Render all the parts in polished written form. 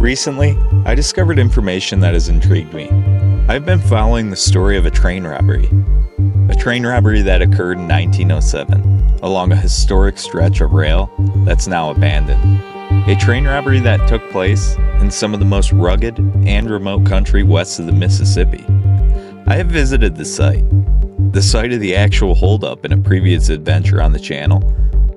Recently, I discovered information that has intrigued me. I've been following the story of a train robbery. A train robbery that occurred in 1907 along a historic stretch of rail that's now abandoned. A train robbery that took place in some of the most rugged and remote country west of the Mississippi. I have visited the site of the actual holdup in a previous adventure on the channel,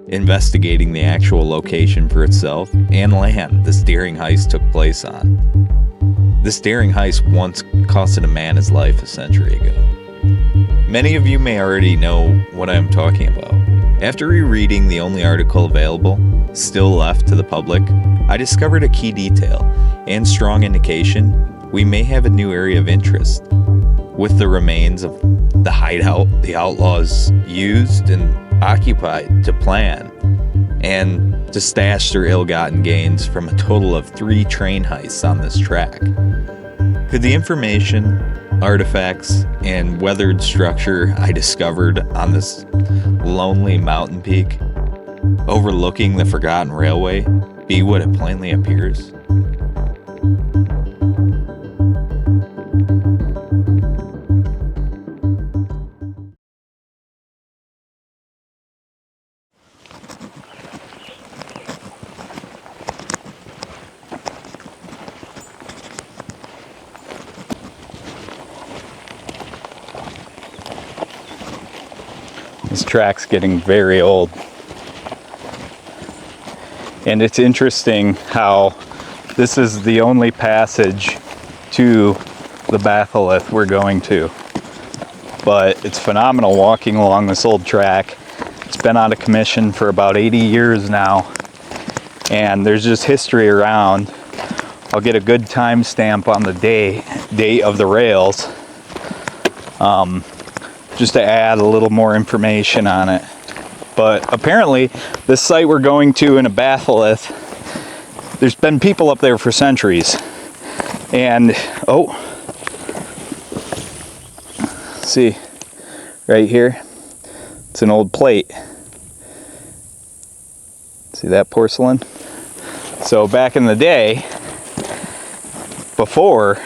investigating the actual location for itself and land this daring heist took place on. This daring heist once costed a man his life a century ago. Many of you may already know what I am talking about. After rereading the only article available, still left to the public, I discovered a key detail and strong indication we may have a new area of interest, with the remains of the hideout the outlaws used and occupied to plan and to stash their ill-gotten gains from a total of 3 train heists on this track. Could the information, artifacts, and weathered structure I discovered on this lonely mountain peak overlooking the forgotten railway be what it plainly appears? This track's getting very old. And it's interesting how this is the only passage to the batholith we're going to. But it's phenomenal walking along this old track. It's been out of commission for about 80 years now. And there's just history around. I'll get a good timestamp on the date of the rails. Just to add a little more information on it. But apparently, this site we're going to in a batholith, there's been people up there for centuries. And, see, right here, it's an old plate. See that porcelain? So back in the day, before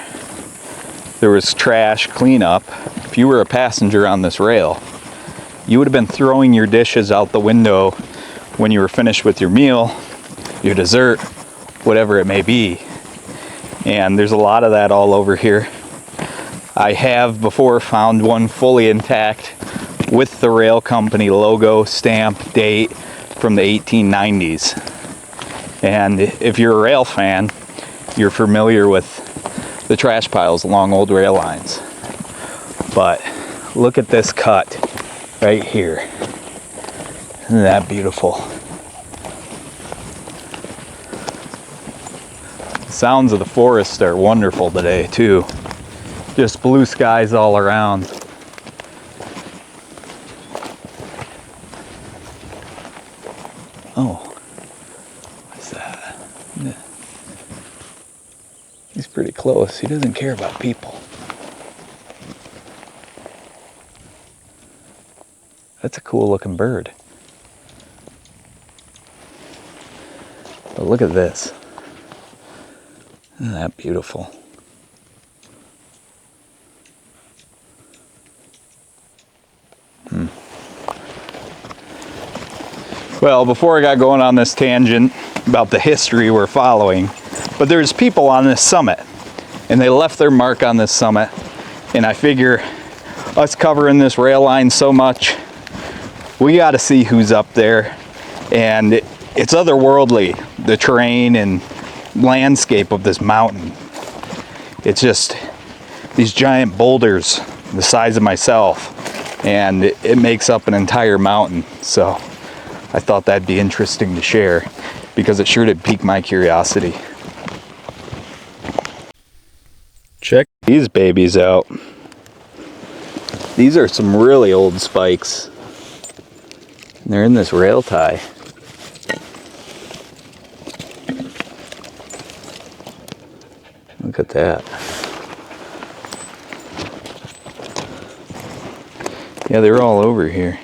there was trash cleanup, if you were a passenger on this rail, you would have been throwing your dishes out the window when you were finished with your meal, your dessert, whatever it may be. And there's a lot of that all over here. I have before found one fully intact with the rail company logo, stamp, date from the 1890s. And if you're a rail fan, you're familiar with the trash piles along old rail lines. But look at this cut right here. Isn't that beautiful? The sounds of the forest are wonderful today too. Just blue skies all around. Oh, what's that? He's pretty close. He doesn't care about people. That's a cool looking bird. But look at this. Isn't that beautiful? Well, before I got going on this tangent about the history we're following, but there's people on this summit, and they left their mark on this summit, and I figure us covering this rail line so much, we got to see who's up there. And it's otherworldly, the terrain and landscape of this mountain. It's just these giant boulders the size of myself, and it makes up an entire mountain. So I thought that'd be interesting to share because it sure did pique my curiosity. Check these babies out. These are some really old spikes. They're in this rail tie. Look at that. Yeah, they're all over here.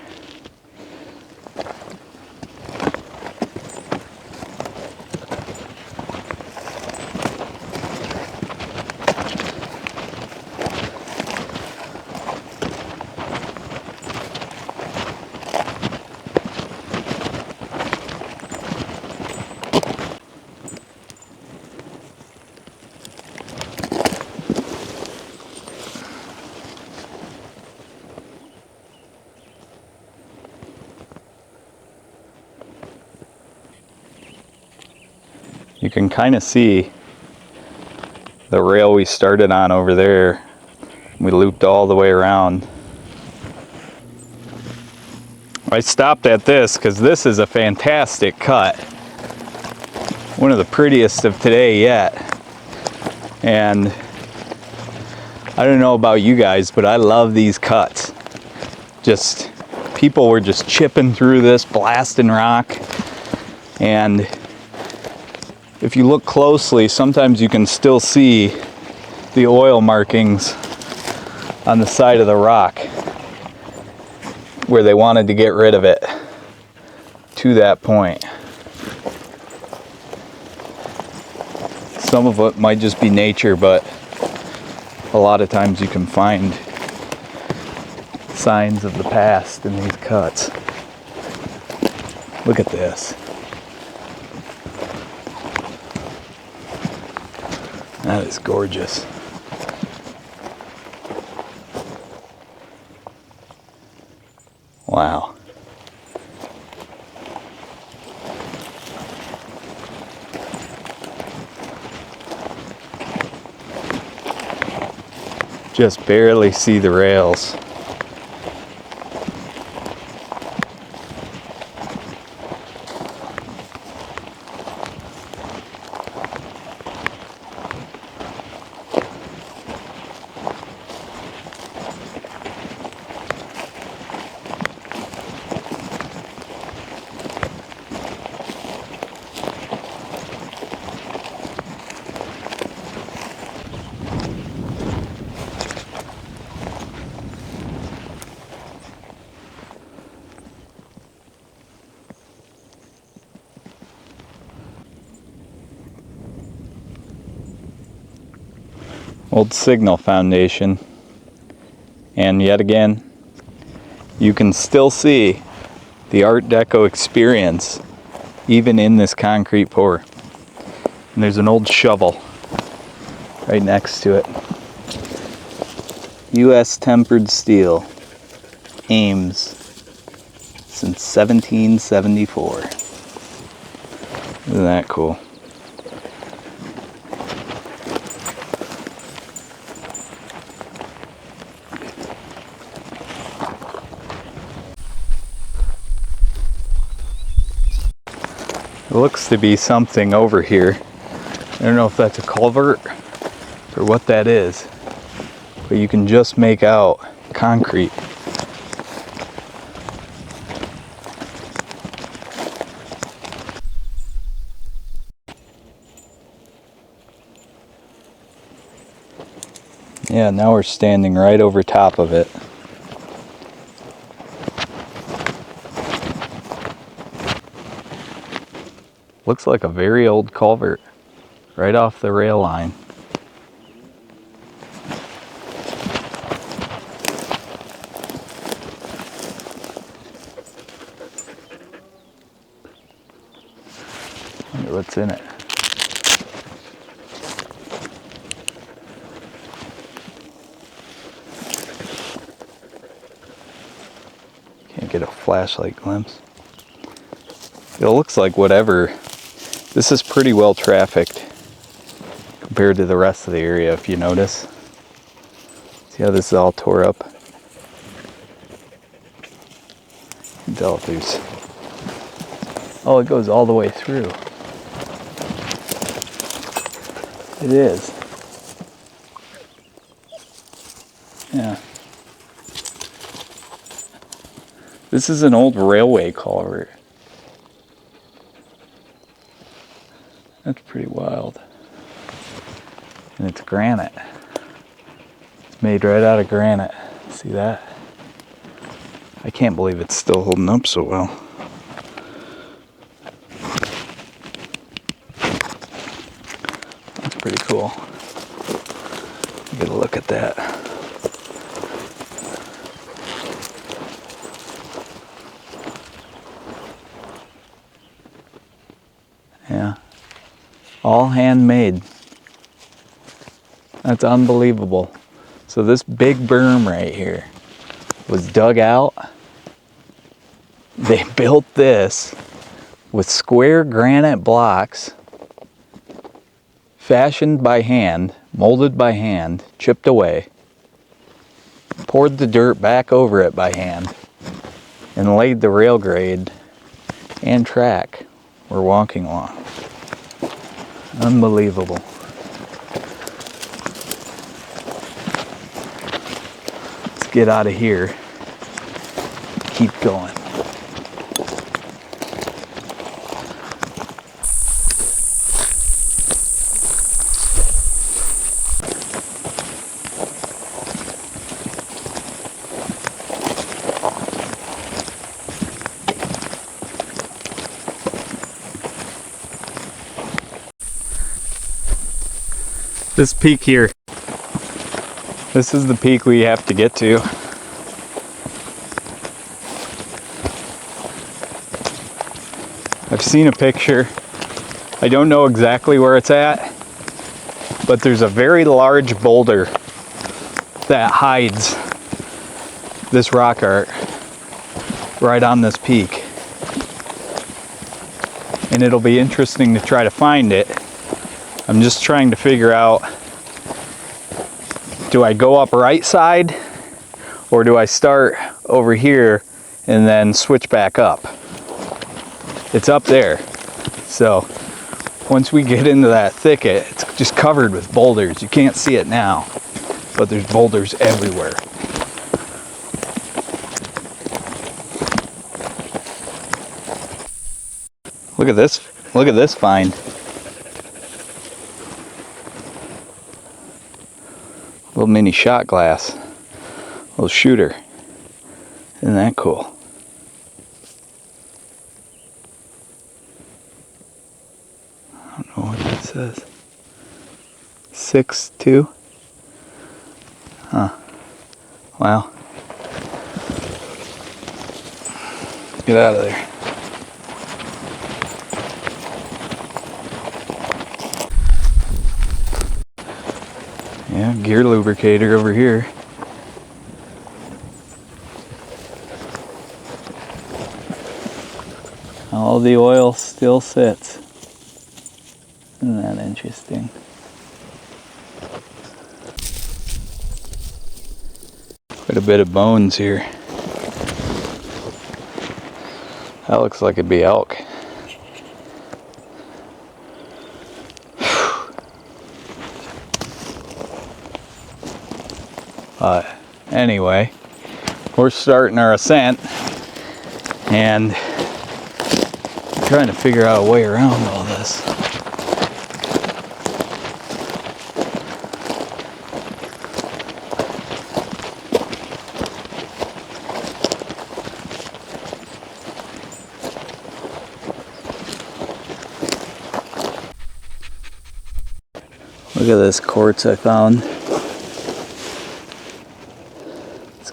You can kind of see the rail we started on over there. We looped all the way around. I stopped at this because this is a fantastic cut. One of the prettiest of today yet. And I don't know about you guys, but I love these cuts. Just, people were just chipping through this, blasting rock. And if you look closely, sometimes you can still see the oil markings on the side of the rock where they wanted to get rid of it to that point. Some of it might just be nature, but a lot of times you can find signs of the past in these cuts. Look at this. That is gorgeous. Wow. Just barely see the rails. Old signal foundation, and yet again you can still see the Art Deco experience even in this concrete pour. And there's an old shovel right next to it. US tempered steel, Ames, since 1774. Isn't that cool? It looks to be something over here. I don't know if that's a culvert or what that is, but you can just make out concrete. Yeah, now we're standing right over top of it. Looks like a very old culvert right off the rail line. Wonder what's in it. Can't get a flashlight glimpse. It looks like whatever. This is pretty well trafficked compared to the rest of the area, if you notice. See how this is all tore up? You can tell if there's... Oh, it goes all the way through. It is. Yeah. This is an old railway culvert. That's pretty wild. And it's granite. It's made right out of granite. See that? I can't believe it's still holding up so well. That's pretty cool. Get a look at that. Yeah. All handmade. That's unbelievable. So this big berm right here was dug out. They built this with square granite blocks fashioned by hand, molded by hand, chipped away, poured the dirt back over it by hand, and laid the rail grade and track we're walking along. Unbelievable. Let's get out of here. Keep going. This peak here, this is the peak we have to get to. I've seen a picture. I don't know exactly where it's at, but there's a very large boulder that hides this rock art right on this peak. And it'll be interesting to try to find it. I'm just trying to figure out, do I go up right side or do I start over here and then switch back up? It's up there. So once we get into that thicket, it's just covered with boulders. You can't see it now, but there's boulders everywhere. Look at this. Look at this find. Little mini shot glass, little shooter. Isn't that cool? I don't know what that says. 6.2? Huh. Wow. Get out of there. Yeah, gear lubricator over here. All the oil still sits. Isn't that interesting? Quite a bit of bones here. That looks like it'd be elk. Anyway, we're starting our ascent and trying to figure out a way around all this. Look at this quartz I found.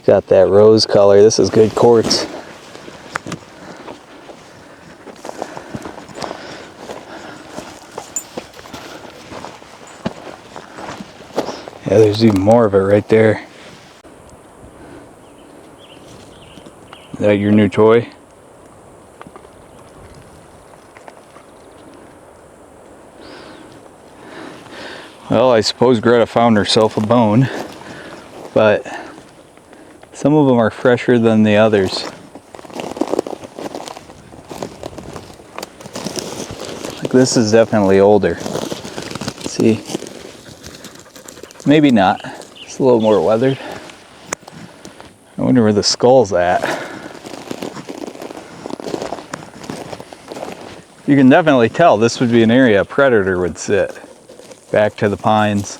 Got that rose color. This is good quartz. Yeah, there's even more of it right there. Is that your new toy? Well, I suppose Greta found herself a bone, but some of them are fresher than the others. Like this is definitely older. Let's see. Maybe not. It's a little more weathered. I wonder where the skull's at. You can definitely tell this would be an area a predator would sit. Back to the pines.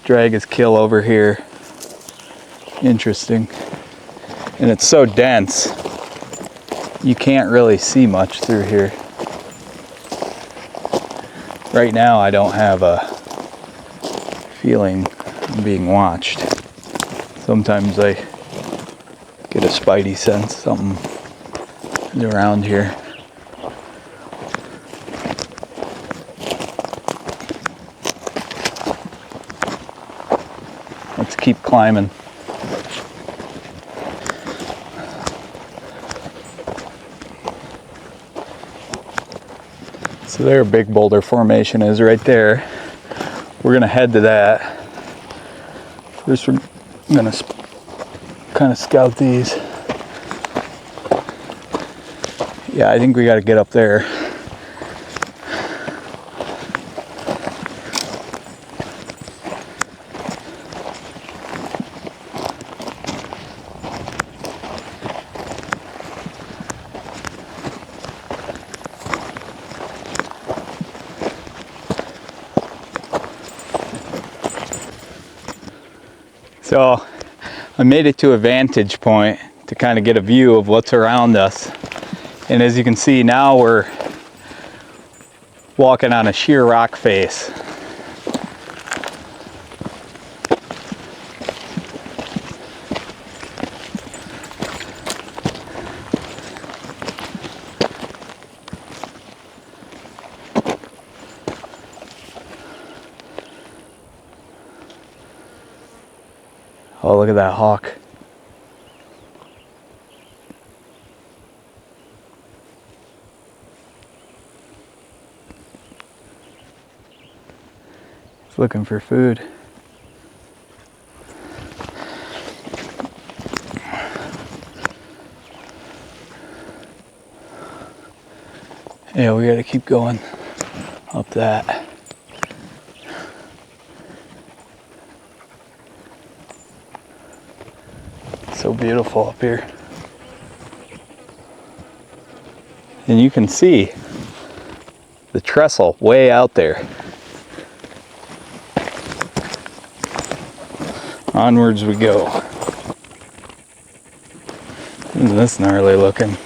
Drag his kill over here. Interesting. And it's so dense, you can't really see much through here. Right now I don't have a feeling I'm being watched. Sometimes I get a spidey sense something is around here. Let's keep climbing. So there, Big Boulder Formation is right there. We're gonna head to that. First, we're gonna kind of scout these. Yeah, I think we got to get up there. So I made it to a vantage point to kind of get a view of what's around us. And as you can see, now we're walking on a sheer rock face. Oh, look at that hawk. It's looking for food. Yeah, we gotta keep going up that. So beautiful up here. And you can see the trestle way out there. Onwards we go. Isn't this gnarly looking?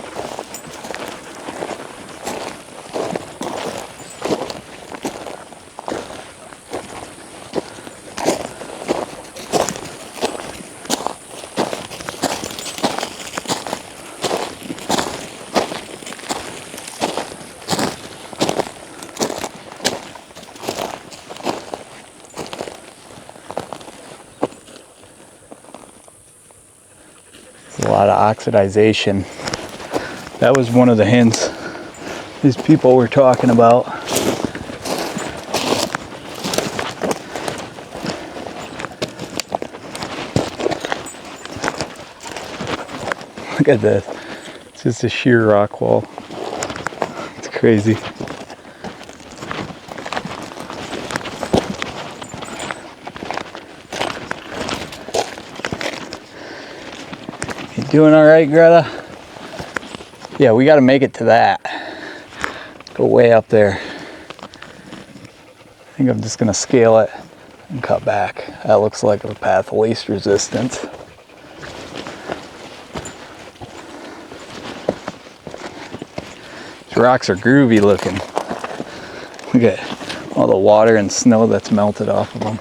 A lot of oxidization. That was one of the hints these people were talking about. Look at this. It's just a sheer rock wall. It's crazy. Doing all right, Greta? Yeah, we got to make it to that. Go way up there. I think I'm just going to scale it and cut back. That looks like a path of least resistance. These rocks are groovy looking. Look at all the water and snow that's melted off of them.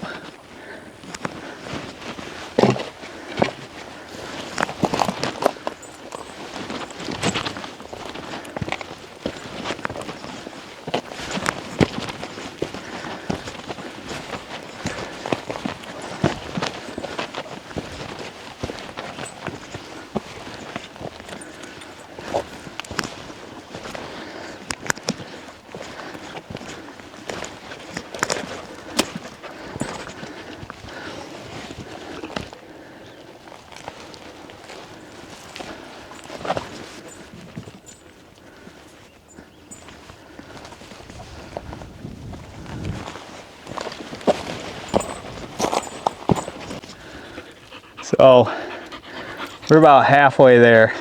So we're about halfway there.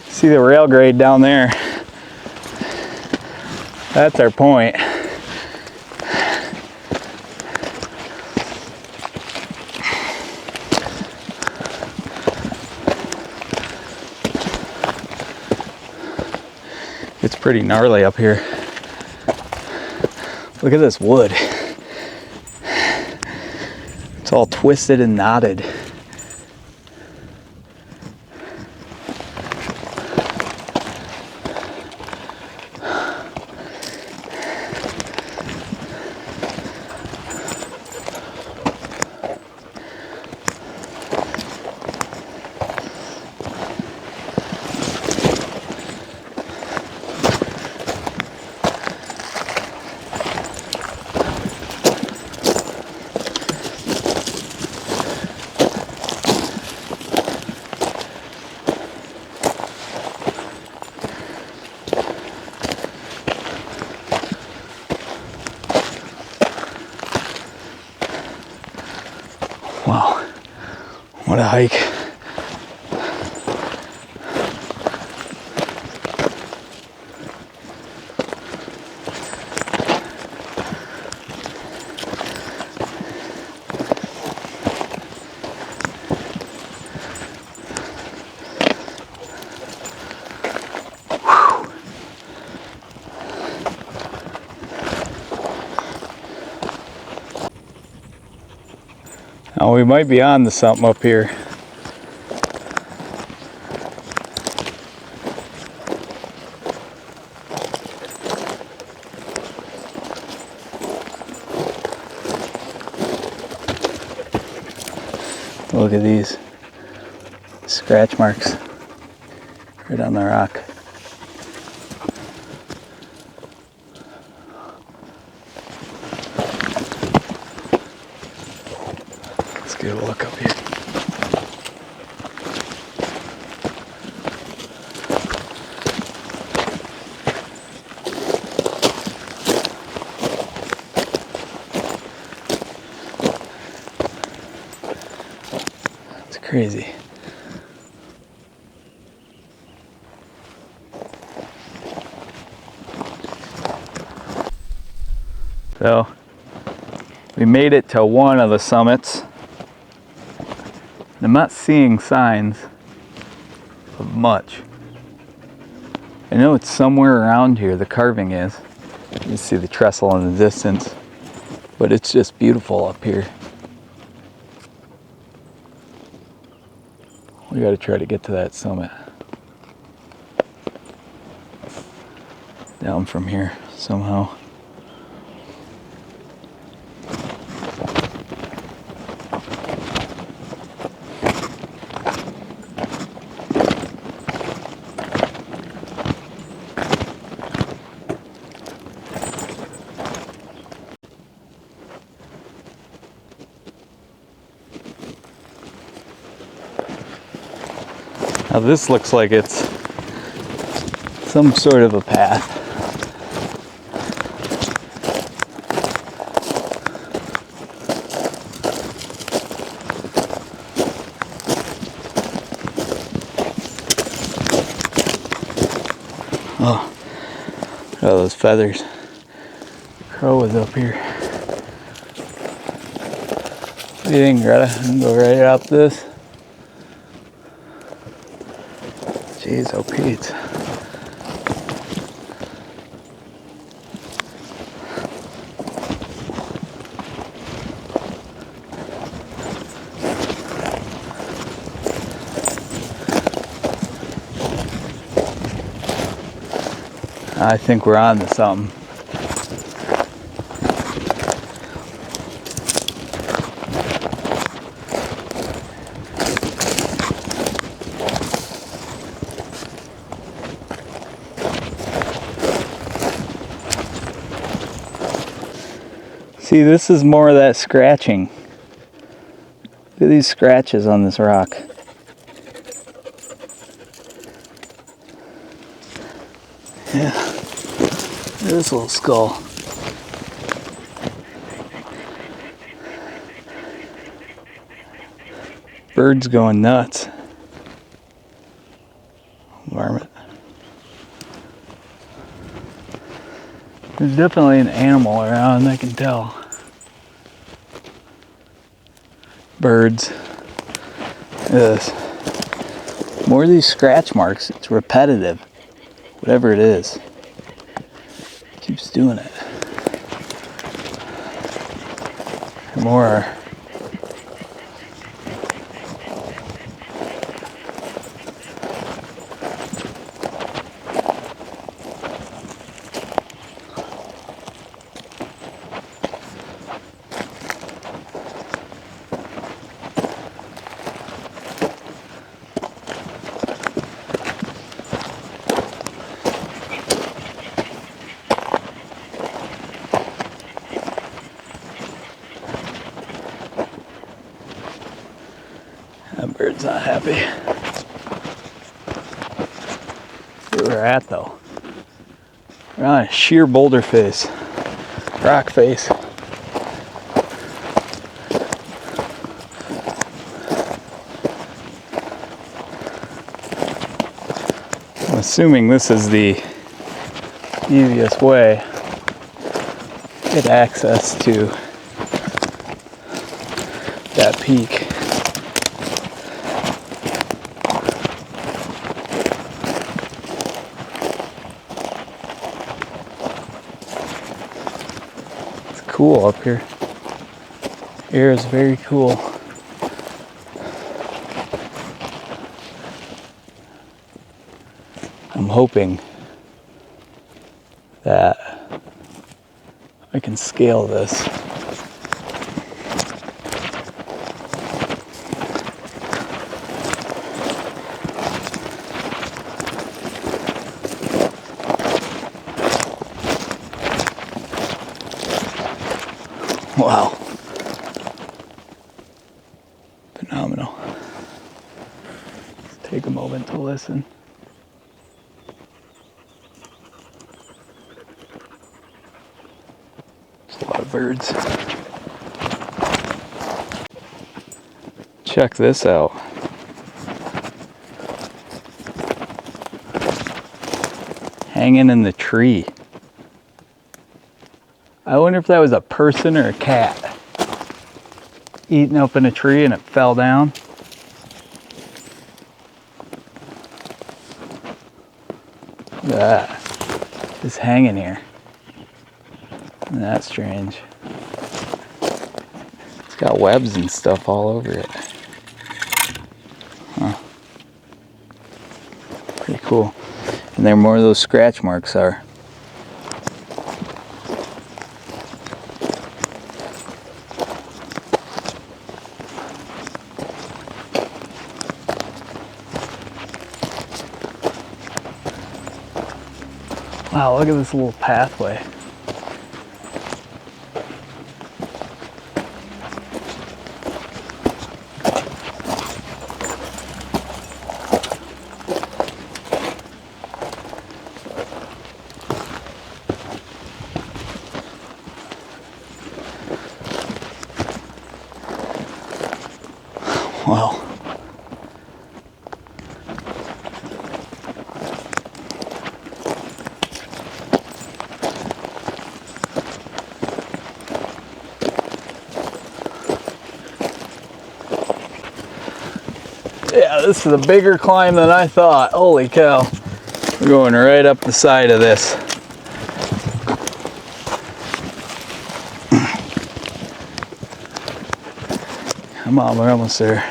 See the rail grade down there? That's our point. It's pretty gnarly up here. Look at this wood. It's all twisted and knotted. What a hike. Now we might be on to something up here. Look at these scratch marks right on the rock. Let's get a look up here. It's crazy. So we made it to one of the summits. I'm not seeing signs of much. I know it's somewhere around here, the carving is. You can see the trestle in the distance, but it's just beautiful up here. We got to try to get to that summit. Down from here somehow. Now this looks like it's some sort of a path. Oh, look at all those feathers. Crow was up here. What do you think, Greta? I'm gonna go right up this. Jeez, oh Pete. I think we're on to something. See, this is more of that scratching. Look at these scratches on this rock. Yeah, this little skull. Bird's going nuts. Varmint. There's definitely an animal around, I can tell. Birds. Yes. More of these scratch marks. It's repetitive. Whatever it is. Keeps doing it. More. That bird's not happy. Where we're at though. We're on a sheer boulder face. Rock face. assuming this is the easiest way to get access to that peak. It's cool up here. Air is very cool. I'm hoping that I can scale this. Wow. Phenomenal. Take a moment to listen. There's a lot of birds. Check this out. Hanging in the tree. I wonder if that was a person or a cat eating up in a tree and it fell down. Look at that. Just hanging here. Isn't that strange? It's got webs and stuff all over it. Huh. Pretty cool. And there more of those scratch marks are. Wow, look at this little pathway. Wow. Yeah, this is a bigger climb than I thought. Holy cow. We're going right up the side of this. Come on, we're almost there.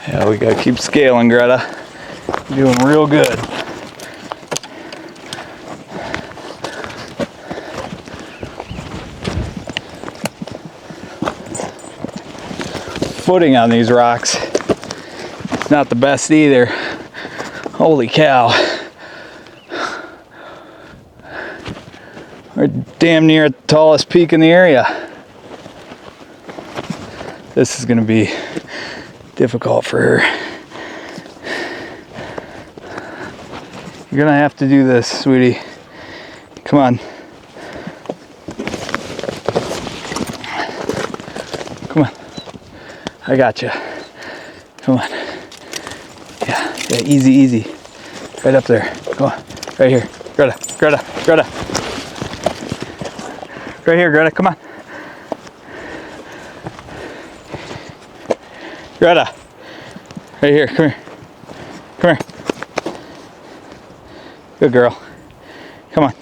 Yeah, we gotta keep scaling, Greta. You're doing real good. Footing on these rocks, not the best either. Holy cow. We're damn near the tallest peak in the area. This is gonna be difficult for her. You're gonna have to do this, sweetie. Come on. Come on. I got you. Come on. Yeah, easy, easy. Right up there. Come on. Right here. Greta, Greta, Greta. Right here, Greta. Come on. Greta. Right here. Come here. Come here. Good girl. Come on.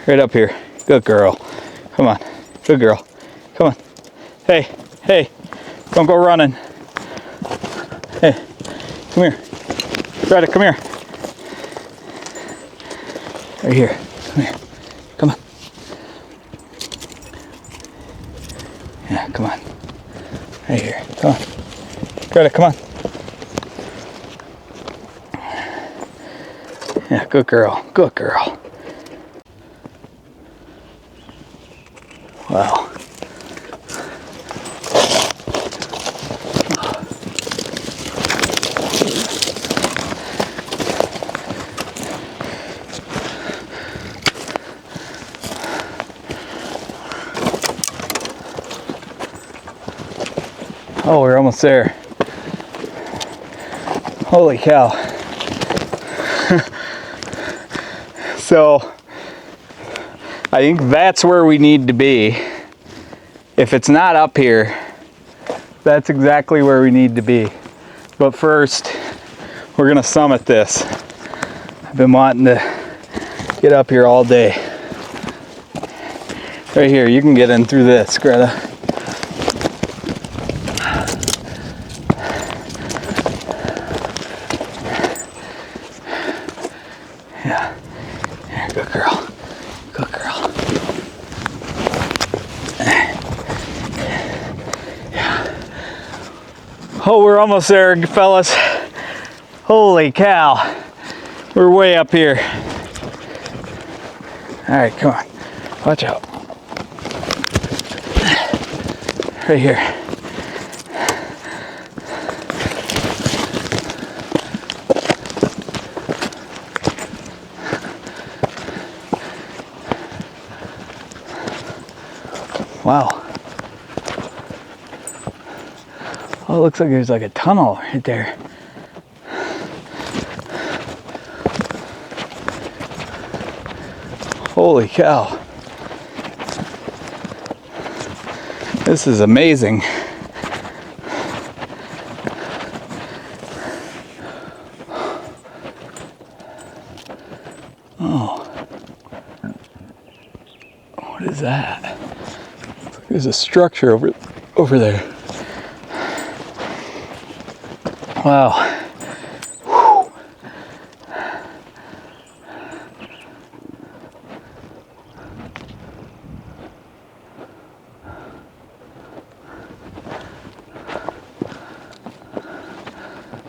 Right up here. Good girl. Come on. Good girl. Come on. Hey. Hey. Don't go running. Hey. Come here. Greta, come here. Right here. Come here. Come on. Yeah, come on. Right here. Come on. Greta, come on. Yeah, good girl. Good girl. Wow. Oh, we're almost there. Holy cow. So, I think that's where we need to be. If it's not up here, that's exactly where we need to be. But first, we're gonna summit this. I've been wanting to get up here all day. Right here, you can get in through this, Greta. Yeah, here, good girl, good girl. Yeah. Oh, we're almost there, fellas. Holy cow, we're way up here. All right, come on, watch out. Right here. Wow. Oh, it looks like there's like a tunnel right there. Holy cow. This is amazing. Oh. What is that? There's a structure over there. Wow. Whew.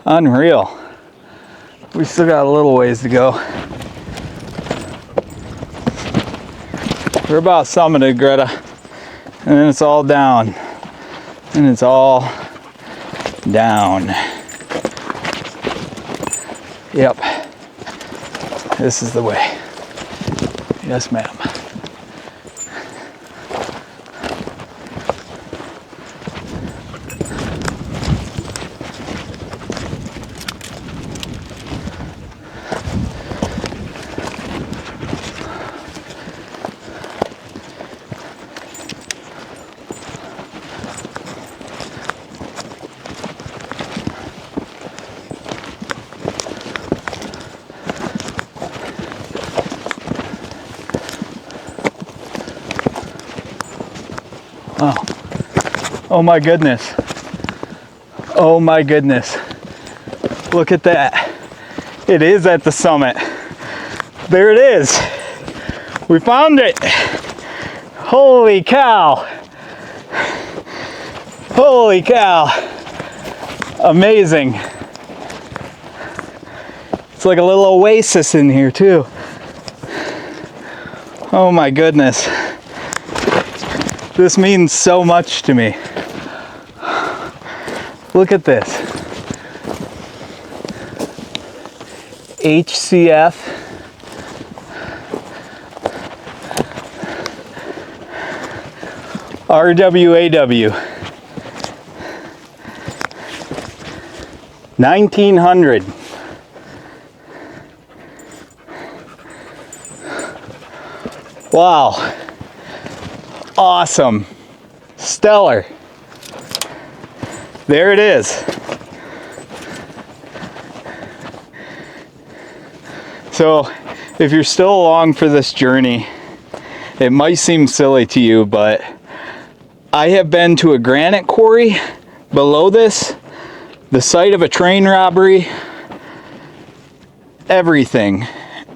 Unreal. We still got a little ways to go. We're about summited, Greta. And then it's all down. And it's all down. Yep. This is the way. Yes, ma'am. Oh. Oh my goodness. Oh my goodness. Look at that. It is at the summit. There it is. We found it. Holy cow. Holy cow. Amazing. It's like a little oasis in here too. Oh my goodness. This means so much to me. Look at this. HCF. RWAW. 1900. Wow. Awesome. Stellar. There it is. So, if you're still along for this journey, it might seem silly to you, but I have been to a granite quarry below this, the site of a train robbery, everything.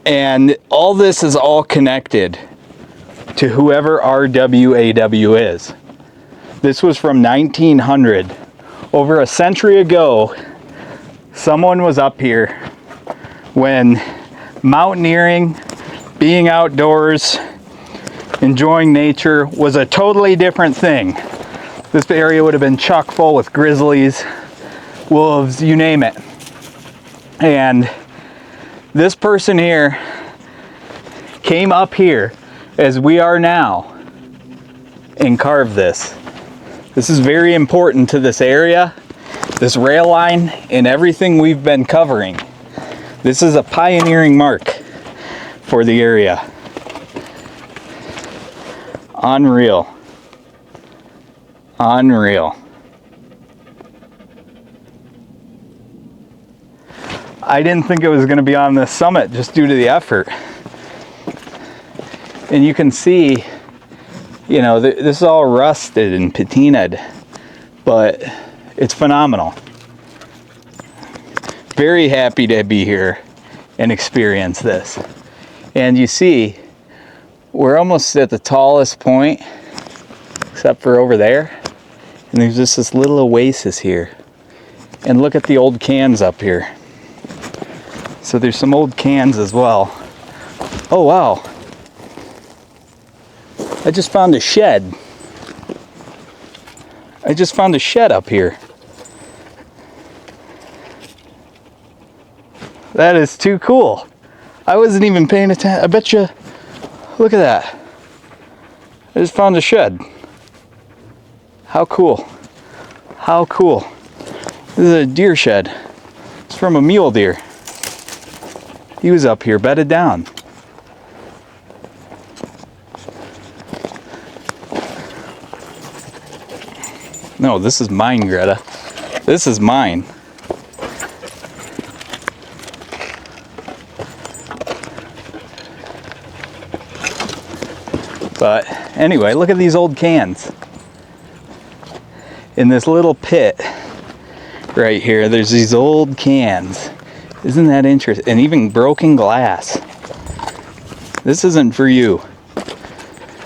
And all this is all connected to whoever RWAW is. This was from 1900. Over a century ago, someone was up here when mountaineering, being outdoors, enjoying nature was a totally different thing. This area would have been chock full with grizzlies, wolves, you name it. And this person here came up here as we are now and carved this. This is very important to this area, this rail line, and everything we've been covering. This is a pioneering mark for the area. Unreal. Unreal. I didn't think it was going to be on this summit just due to the effort. And you can see, you know, this is all rusted and patinaed, but it's phenomenal. Very happy to be here and experience this. And you see, we're almost at the tallest point, except for over there. And there's just this little oasis here. And look at the old cans up here. So there's some old cans as well. Oh wow. I just found a shed. I just found a shed up here. That is too cool. I wasn't even paying attention. I bet you, look at that. I just found a shed. How cool. How cool. This is a deer shed. It's from a mule deer. He was up here bedded down. No, this is mine, Greta. This is mine. But anyway, look at these old cans. In this little pit right here, there's these old cans. Isn't that interesting? And even broken glass. This isn't for you.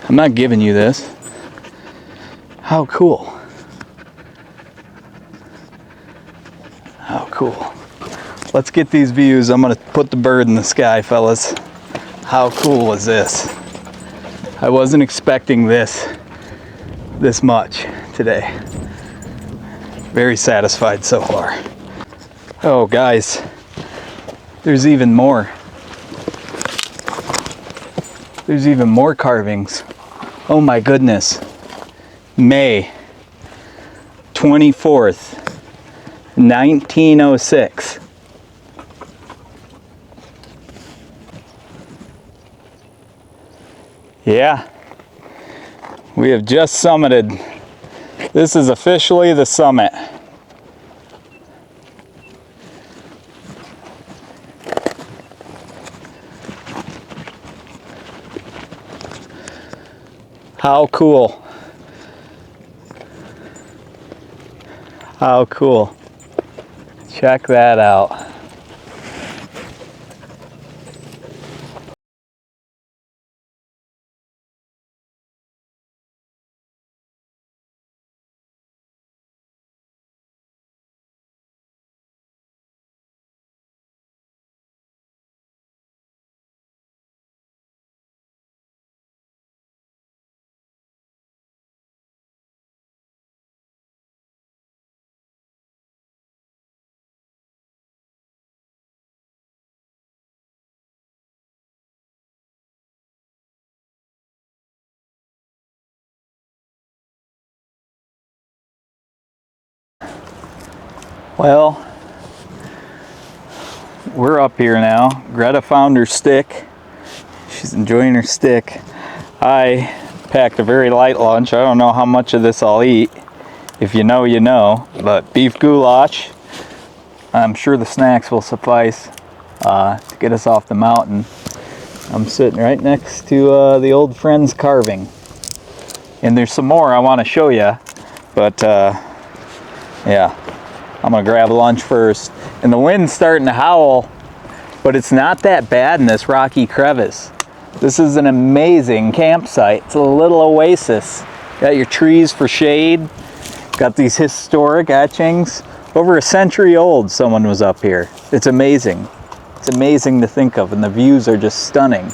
I'm not giving you this. How cool. How cool. Let's get these views. I'm gonna put the bird in the sky, fellas. How cool was this? I wasn't expecting this much today. Very satisfied so far. Oh guys, there's even more. There's even more carvings. Oh my goodness. May 24th, 1906. Yeah, we have just summited. This is officially the summit. How cool. How cool. Check that out. Well, we're up here now. Greta found her stick. She's enjoying her stick. I packed a very light lunch. I don't know how much of this I'll eat. If you know, you know. But beef goulash. I'm sure the snacks will suffice to get us off the mountain. I'm sitting right next to the old friend's carving. And there's some more I want to show you. But yeah. I'm gonna grab lunch first. And the wind's starting to howl, but it's not that bad in this rocky crevice. This is an amazing campsite. It's a little oasis. Got your trees for shade. Got these historic etchings. Over a century old, someone was up here. It's amazing. It's amazing to think of, and the views are just stunning.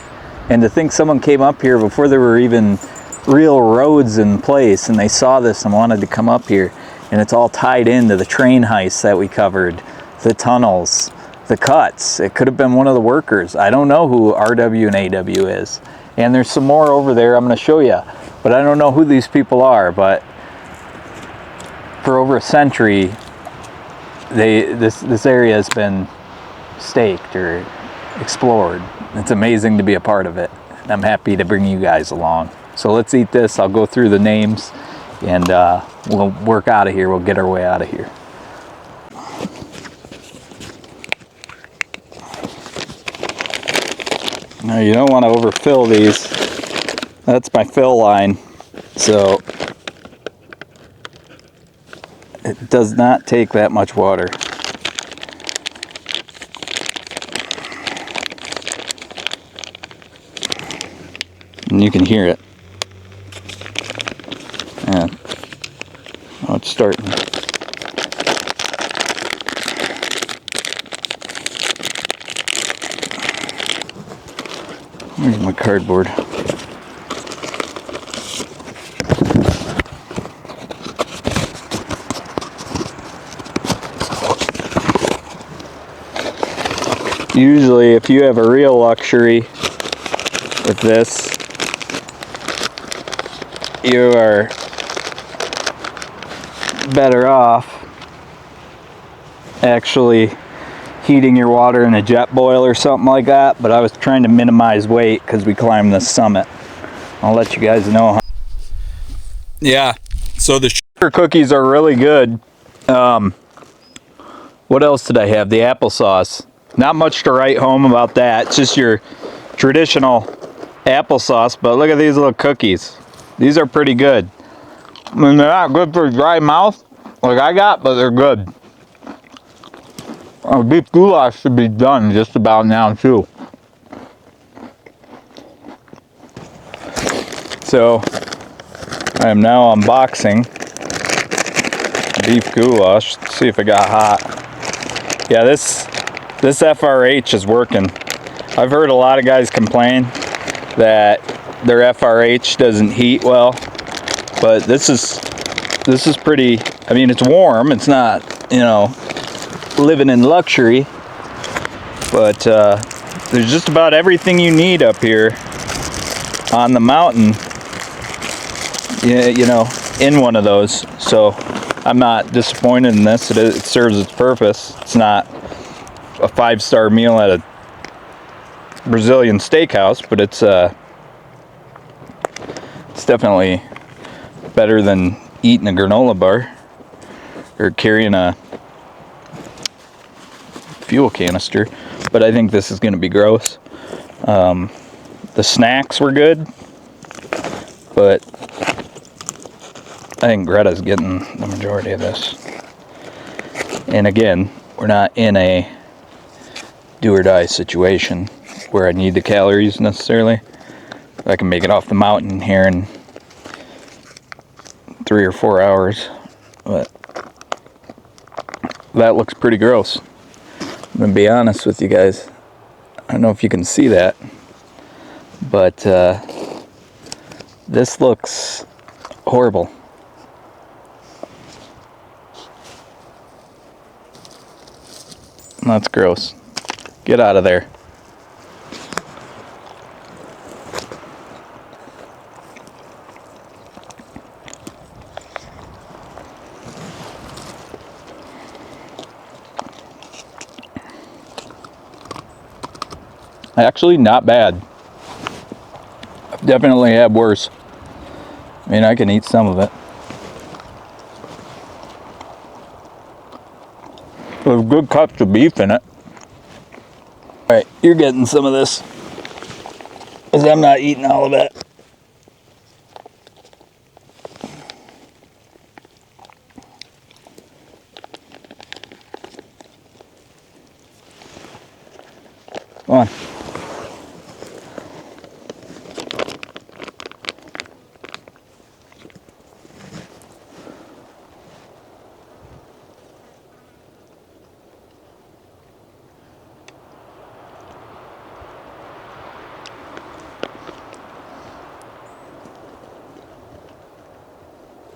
And to think someone came up here before there were even real roads in place, and they saw this and wanted to come up here. And it's all tied into the train heists that we covered, the tunnels, the cuts. It could have been one of the workers. I don't know who RW and AW is. And there's some more over there I'm going to show you. But I don't know who these people are. But for over a century, this area has been staked or explored. It's amazing to be a part of it. And I'm happy to bring you guys along. So let's eat this. I'll go through the names and we'll work out of here. We'll get our way out of here. Now you don't want to overfill these. That's my fill line. So it does not take that much water. And you can hear it. Yeah. Oh, it's starting. Where's my cardboard? Usually, if you have a real luxury with this, you are better off actually heating your water in a jet boil or something like that, but I was trying to minimize weight because we climbed the summit. I'll let you guys know. Yeah, so the sugar cookies are really good. What else did I have? The applesauce. Not much to write home about that. It's just your traditional applesauce, but look at these little cookies. These are pretty good. I mean, they're not good for a dry mouth like I got, but they're good. Beef goulash should be done just about now too. So I am now unboxing beef goulash. Let's see if it got hot. Yeah, this FRH is working. I've heard a lot of guys complain that their FRH doesn't heat well, but this is pretty. I mean, it's warm. It's not, you know, living in luxury, but there's just about everything you need up here on the mountain. You know, in one of those. So I'm not disappointed in this. It serves its purpose. It's not a 5-star meal at a Brazilian steakhouse, but it's definitely better than eating a granola bar or carrying a fuel canister. But I think this is going to be gross. The snacks were good, but I think Greta's getting the majority of this. And again, we're not in a do or die situation where I need the calories necessarily. I can make it off the mountain here in 3 or 4 hours, but that looks pretty gross. I'm gonna be honest with you guys. I don't know if you can see that, but this looks horrible. That's gross. Get out of there. Actually, not bad. I've definitely had worse. I mean, I can eat some of it. There's good cuts of beef in it. Alright, you're getting some of this, because I'm not eating all of it. Come on.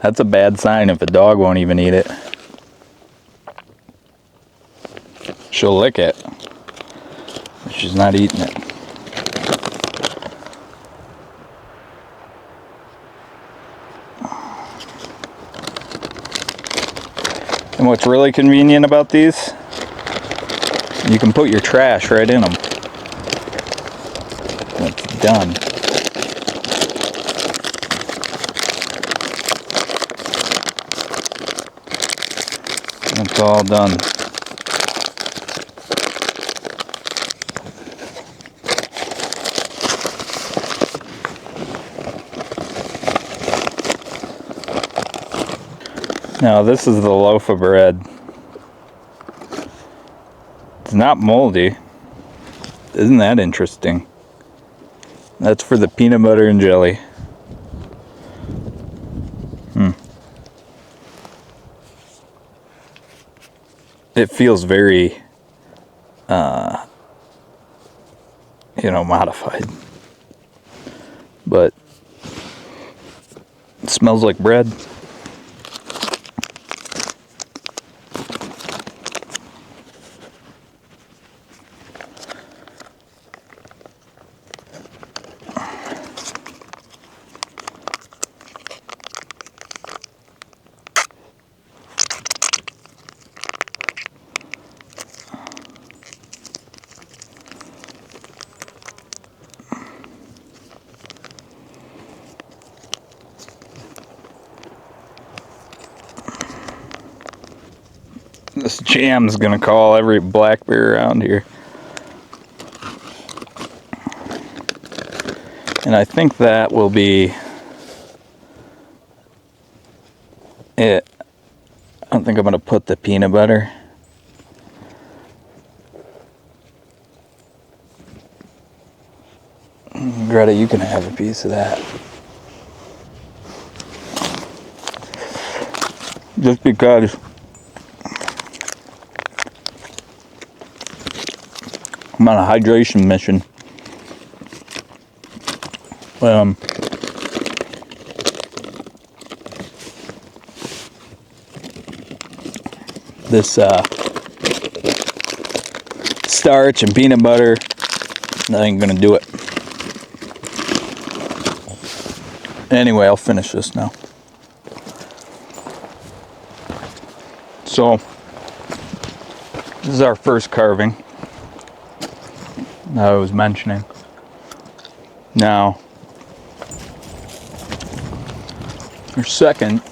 That's a bad sign if a dog won't even eat it. She'll lick it, but she's not eating it. And what's really convenient about these, you can put your trash right in them. It's done. It's all done. Now this is the loaf of bread. It's not moldy. Isn't that interesting? That's for the peanut butter and jelly. It feels very, modified. But it smells like bread. This jam's gonna call every black bear around here. And I think that will be it. I don't think I'm gonna put the peanut butter. Greta, you can have a piece of that. Just because I'm on a hydration mission. This starch and peanut butter, that ain't gonna do it. Anyway, I'll finish this now. So, this is our first carving that I was mentioning. Now, our second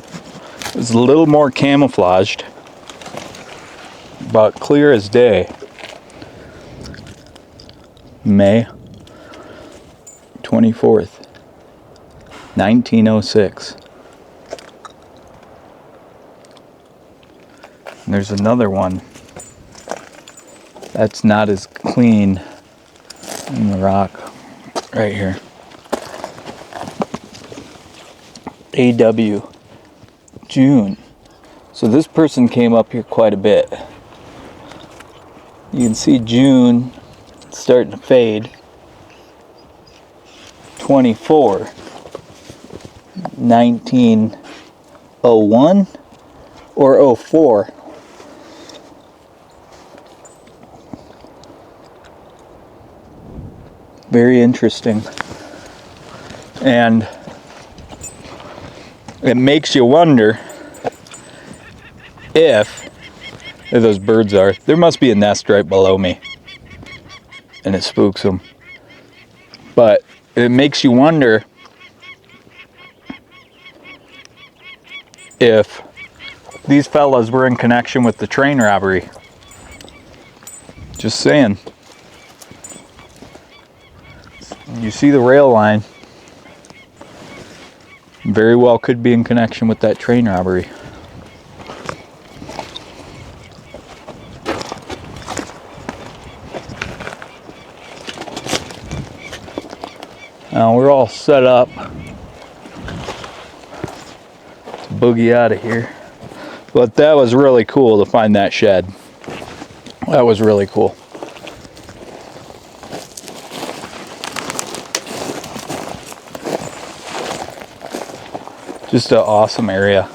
is a little more camouflaged, but clear as day. May 24th, 1906. And there's another one that's not as clean in the rock right here. AW June. So this person came up here quite a bit. You can see June starting to fade. 24, 1901 or 04. Very interesting. And it makes you wonder if there those birds are. There must be a nest right below me. And it spooks them. But it makes you wonder if these fellas were in connection with the train robbery. Just saying. You see the rail line. Very well could be in connection with that train robbery. Now we're all set up to boogie out of here. But that was really cool to find that shed. That was really cool. Just an awesome area.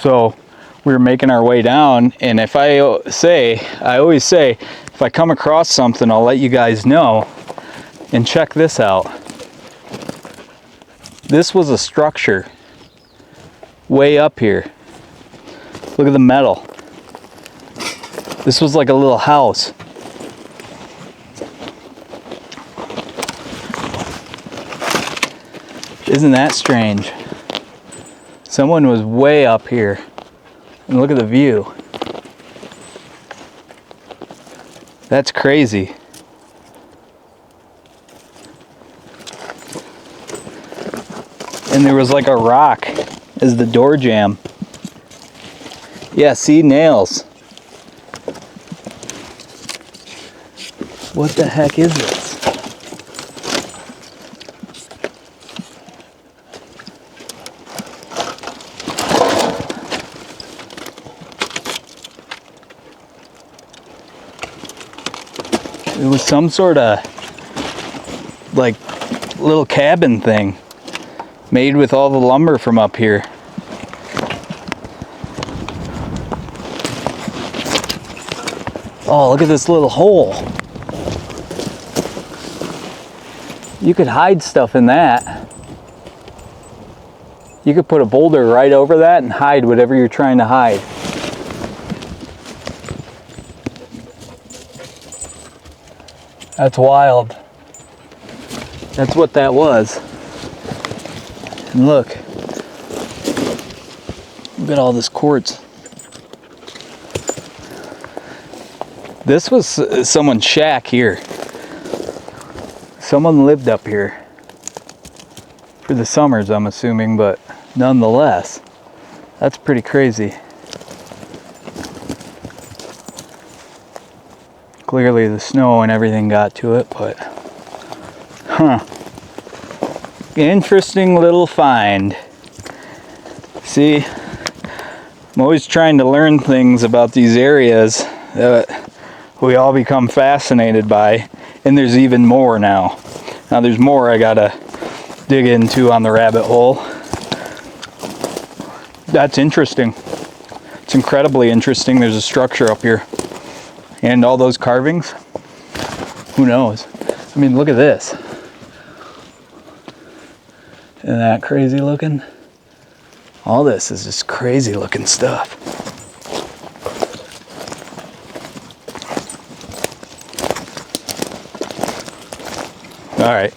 So we were making our way down, and I always say, if I come across something, I'll let you guys know. And check this out. This was a structure way up here. Look at the metal. This was like a little house. Isn't that strange? Someone was way up here. And look at the view. That's crazy. And there was like a rock as the door jamb. Yeah, see, nails. What the heck is this? It was some sort of like little cabin thing made with all the lumber from up here. Oh, look at this little hole. You could hide stuff in that. You could put a boulder right over that and hide whatever you're trying to hide. That's wild. That's what that was. And look at all this quartz. This was someone's shack here. Someone lived up here for the summers, I'm assuming, but nonetheless, that's pretty crazy. Clearly the snow and everything got to it, but interesting little find. See, I'm always trying to learn things about these areas that we all become fascinated by, and there's even more now. Now there's more I gotta dig into on the rabbit hole. That's interesting. It's incredibly interesting. There's a structure up here. And all those carvings, who knows? I mean, look at this. Isn't that crazy looking? All this is just crazy looking stuff. All right,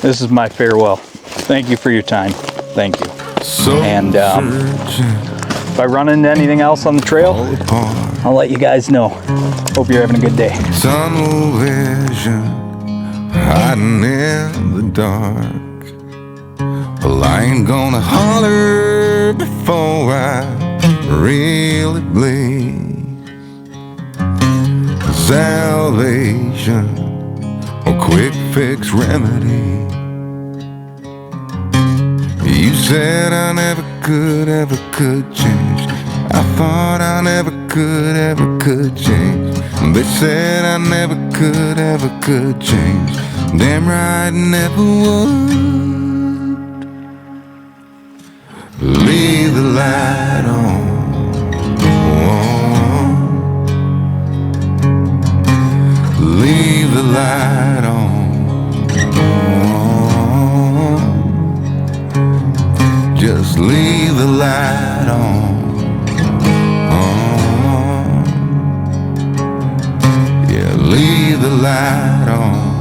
this is my farewell. Thank you for your time. Thank you. And if I run into anything else on the trail, I'll let you guys know. Hope you're having a good day. Tunnel vision, hiding in the dark. Well, I ain't gonna holler before I really bleed. Salvation, a quick fix remedy. You said I never could change. I thought I never could change. They said I never could change. Damn right, I never would. Leave the light on. Leave the light on. Just leave the light on. Yeah, leave the light on.